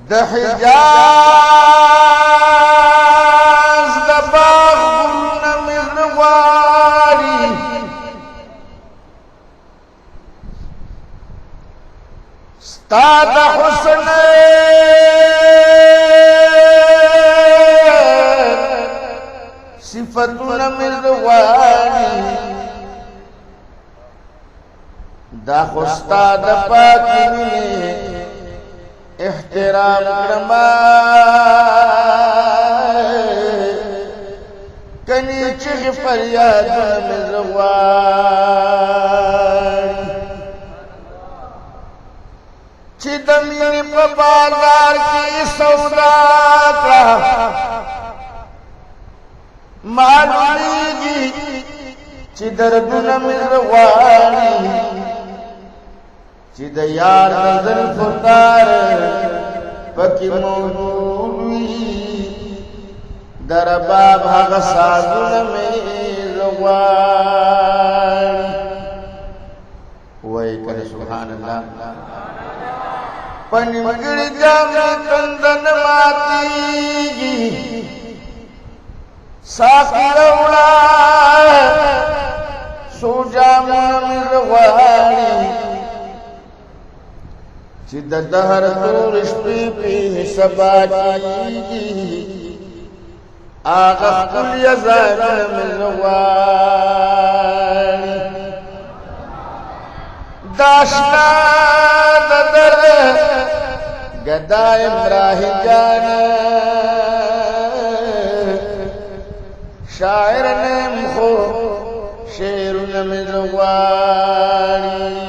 د حجاز د باغ ګلونه مې زړه غواړي ستا د حسن صفتونه مې زړه غواړي دا خو ستا د پاکې مینې احترام کرما کنی چغ فریادونه مې زړه غواړي چې د مینې په بازار کې سودا کړه معلومیږي چې دردونه مې زړه غواړي چې د یار د زلفو تار پکې موجود وي د رباب هغه سازونه مې زړه غواړي وایي کنه سبحان الله په نیمګړي جامې تنده نه ماتېږي ساقي راوړه څو جامونه مې زړه غواړي چې د دهر تور شپې پې سبا کېږي هغه ښکلي ځایونه مې زړه غواړي د اشنا د در ګدا ابراهیم جانه شاعر نیم خو شعرونه مې زړه غواړي